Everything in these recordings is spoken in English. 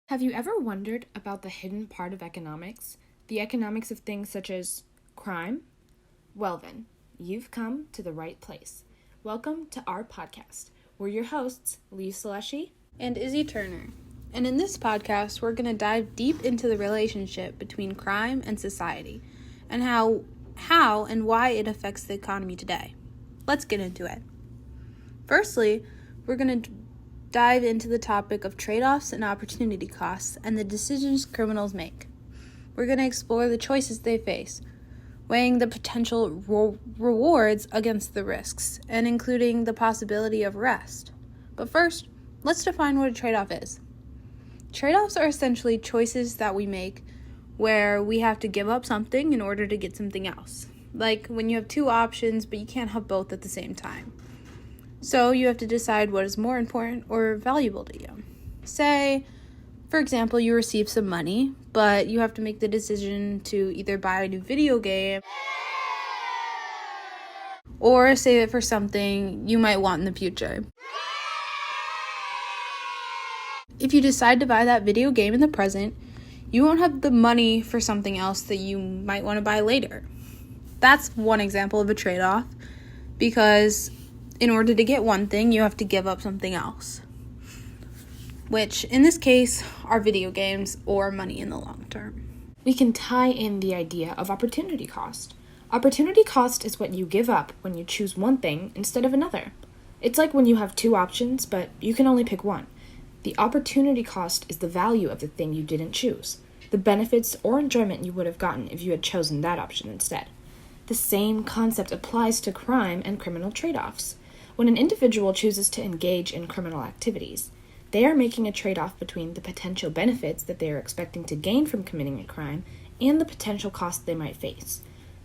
Have you ever wondered about the hidden part of economics? The economics of things such as crime? Well then, you've come to the right place. Welcome to our podcast. We're your hosts, Lee Saleshi and Izzy Turner. And in this podcast, we're going to dive deep into the relationship between crime and society and how and why it affects the economy today. Let's get into it. Firstly, we're going to dive into the topic of trade-offs and opportunity costs and the decisions criminals make. We're going to explore the choices they face, weighing the potential rewards against the risks, and including the possibility of arrest. But first, let's define what a trade-off is. Trade-offs are essentially choices that we make where we have to give up something in order to get something else. Like when you have two options, but you can't have both at the same time. So you have to decide what is more important or valuable to you. Say, for example, you receive some money, but you have to make the decision to either buy a new video game or save it for something you might want in the future. If you decide to buy that video game in the present, you won't have the money for something else that you might want to buy later. That's one example of a trade-off, because in order to get one thing, you have to give up something else, which in this case are video games or money in the long term. We can tie in the idea of opportunity cost. Opportunity cost is what you give up when you choose one thing instead of another. It's like when you have two options, but you can only pick one. The opportunity cost is the value of the thing you didn't choose, the benefits or enjoyment you would have gotten if you had chosen that option instead. The same concept applies to crime and criminal trade-offs. When an individual chooses to engage in criminal activities, they are making a trade-off between the potential benefits that they are expecting to gain from committing a crime and the potential cost they might face.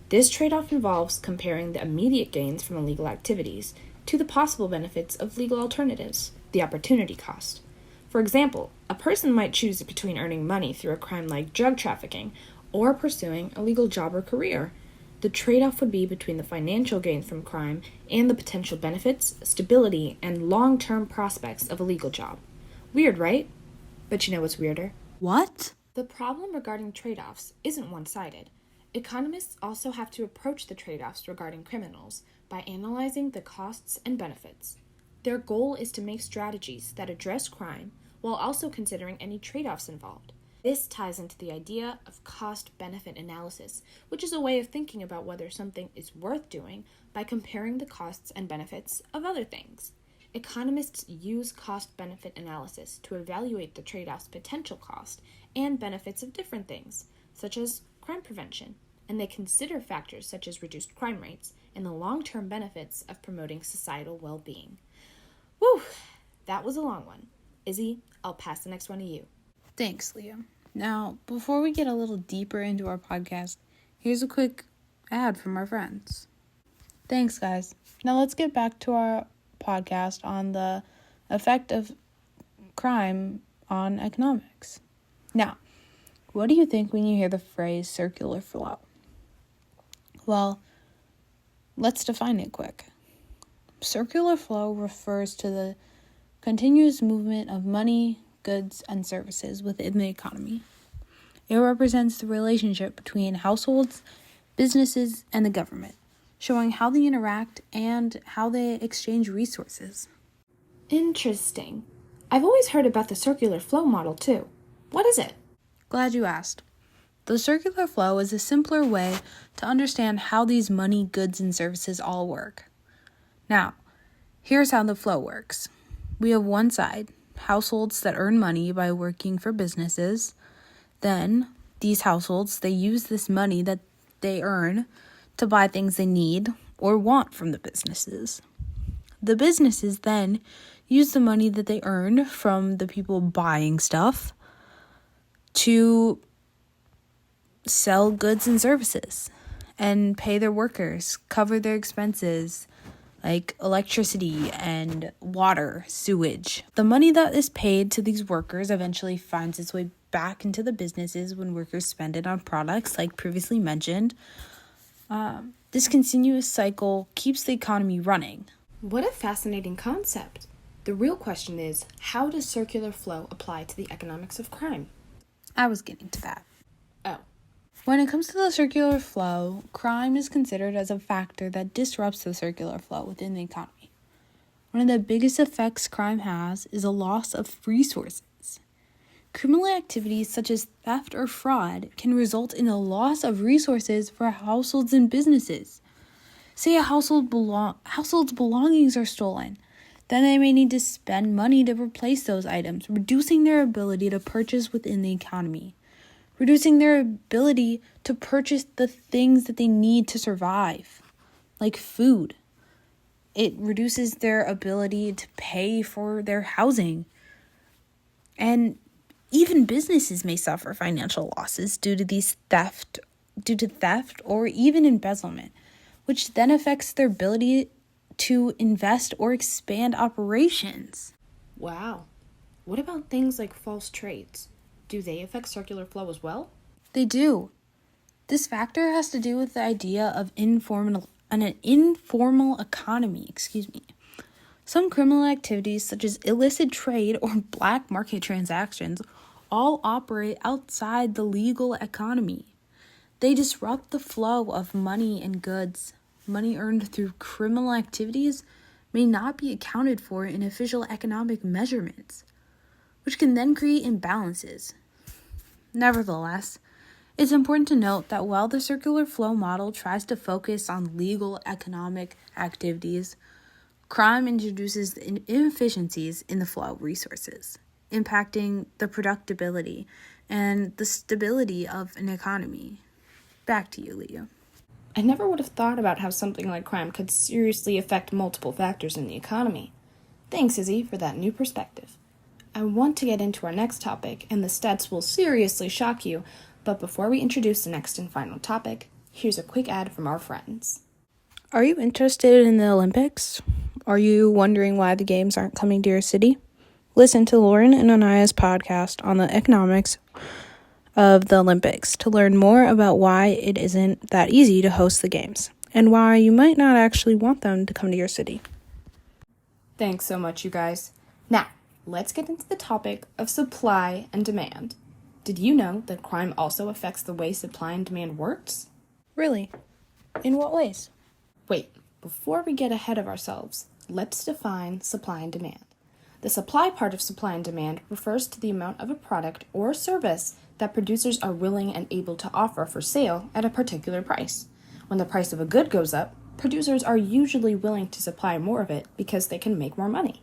This trade-off involves comparing the immediate gains from illegal activities to the possible benefits of legal alternatives, the opportunity cost. For example, a person might choose between earning money through a crime like drug trafficking or pursuing a legal job or career. The trade-off would be between the financial gains from crime and the potential benefits, stability, and long-term prospects of a legal job. Weird, right? But you know what's weirder? What? The problem regarding trade-offs isn't one-sided. Economists also have to approach the trade-offs regarding criminals by analyzing the costs and benefits. Their goal is to make strategies that address crime while also considering any trade-offs involved. This ties into the idea of cost-benefit analysis, which is a way of thinking about whether something is worth doing by comparing the costs and benefits of other things. Economists use cost-benefit analysis to evaluate the trade-off's potential cost and benefits of different things, such as crime prevention, and they consider factors such as reduced crime rates and the long-term benefits of promoting societal well-being. Whew, that was a long one. Izzy, I'll pass the next one to you. Thanks, Leah. Now, before we get a little deeper into our podcast, here's a quick ad from our friends. Thanks, guys. Now let's get back to our podcast on the effect of crime on economics. Now, what do you think when you hear the phrase circular flow? Well, let's define it quick. Circular flow refers to the continuous movement of money, goods, and services within the economy. It represents the relationship between households, businesses, and the government, showing how they interact and how they exchange resources. Interesting. I've always heard about the circular flow model too. What is it? Glad you asked. The circular flow is a simpler way to understand how these money, goods, and services all work. Now, here's how the flow works. We have one side, households that earn money by working for businesses. Then, these households, they use this money that they earn to buy things they need or want from the businesses. The businesses then use the money that they earn from the people buying stuff to sell goods and services and pay their workers, cover their expenses, like electricity and water, sewage. The money that is paid to these workers eventually finds its way back into the businesses when workers spend it on products, like previously mentioned. This continuous cycle keeps the economy running. What a fascinating concept. The real question is, how does circular flow apply to the economics of crime? I was getting to that. Oh. When it comes to the circular flow, crime is considered as a factor that disrupts the circular flow within the economy. One of the biggest effects crime has is a loss of resources. Criminal activities such as theft or fraud can result in a loss of resources for households and businesses. Say a household's belongings are stolen. Then they may need to spend money to replace those items, reducing their ability to purchase within the economy, reducing their ability to purchase the things that they need to survive, like food. It reduces their ability to pay for their housing. And even businesses may suffer financial losses due to theft or even embezzlement, which then affects their ability to invest or expand operations. Wow. What about things like false trades? Do they affect circular flow as well? They do. This factor has to do with the idea of an informal economy. Some criminal activities such as illicit trade or black market transactions all operate outside the legal economy. They disrupt the flow of money and goods. Money earned through criminal activities may not be accounted for in official economic measurements, which can then create imbalances. Nevertheless, it's important to note that while the circular flow model tries to focus on legal economic activities, crime introduces inefficiencies in the flow of resources, impacting the productivity and the stability of an economy. Back to you, Leah. I never would have thought about how something like crime could seriously affect multiple factors in the economy. Thanks, Izzy, for that new perspective. I want to get into our next topic, and the stats will seriously shock you, but before we introduce the next and final topic, here's a quick ad from our friends. Are you interested in the Olympics? Are you wondering why the games aren't coming to your city? Listen to Lauren and Anaya's podcast on the economics of the Olympics to learn more about why it isn't that easy to host the games and why you might not actually want them to come to your city. Thanks so much, you guys. Now, let's get into the topic of supply and demand. Did you know that crime also affects the way supply and demand works? Really? In what ways? Wait, before we get ahead of ourselves, let's define supply and demand. The supply part of supply and demand refers to the amount of a product or service that producers are willing and able to offer for sale at a particular price. When the price of a good goes up, producers are usually willing to supply more of it because they can make more money.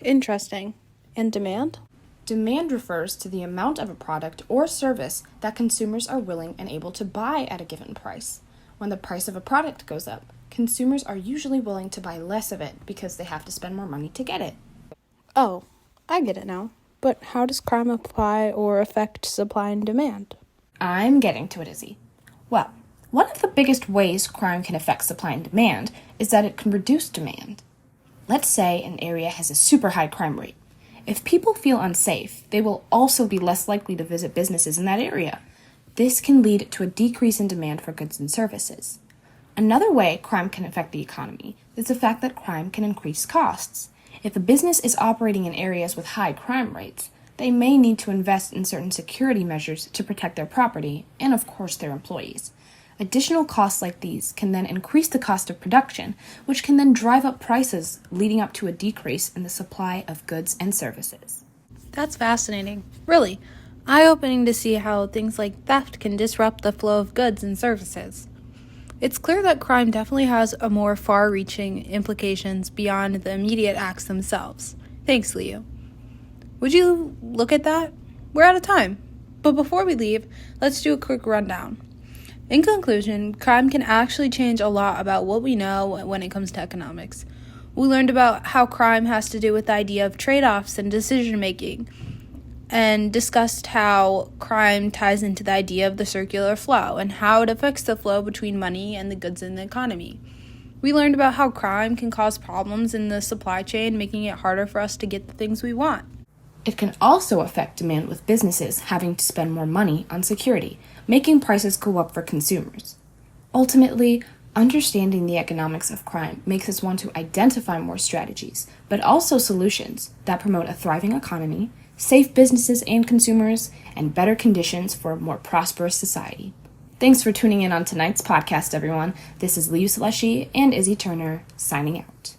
Interesting. And demand? Demand refers to the amount of a product or service that consumers are willing and able to buy at a given price. When the price of a product goes up, consumers are usually willing to buy less of it because they have to spend more money to get it. Oh, I get it now. But how does crime apply or affect supply and demand? I'm getting to it, Izzy. Well, one of the biggest ways crime can affect supply and demand is that it can reduce demand. Let's say an area has a super high crime rate. If people feel unsafe, they will also be less likely to visit businesses in that area. This can lead to a decrease in demand for goods and services. Another way crime can affect the economy is the fact that crime can increase costs. If a business is operating in areas with high crime rates, they may need to invest in certain security measures to protect their property and, of course, their employees. Additional costs like these can then increase the cost of production, which can then drive up prices, leading up to a decrease in the supply of goods and services. That's fascinating. Really, eye-opening to see how things like theft can disrupt the flow of goods and services. It's clear that crime definitely has a more far-reaching implications beyond the immediate acts themselves. Thanks, Leo. Would you look at that? We're out of time. But before we leave, let's do a quick rundown. In conclusion, crime can actually change a lot about what we know when it comes to economics. We learned about how crime has to do with the idea of trade-offs and decision-making, and discussed how crime ties into the idea of the circular flow and how it affects the flow between money and the goods in the economy. We learned about how crime can cause problems in the supply chain, making it harder for us to get the things we want. It can also affect demand with businesses having to spend more money on security, making prices go up for consumers. Ultimately, Understanding the economics of crime makes us want to identify more strategies, but also solutions that promote a thriving economy, safe businesses and consumers, and better conditions for a more prosperous society. Thanks for tuning in on tonight's podcast, everyone. This is Liu Slushy and Izzy Turner signing out.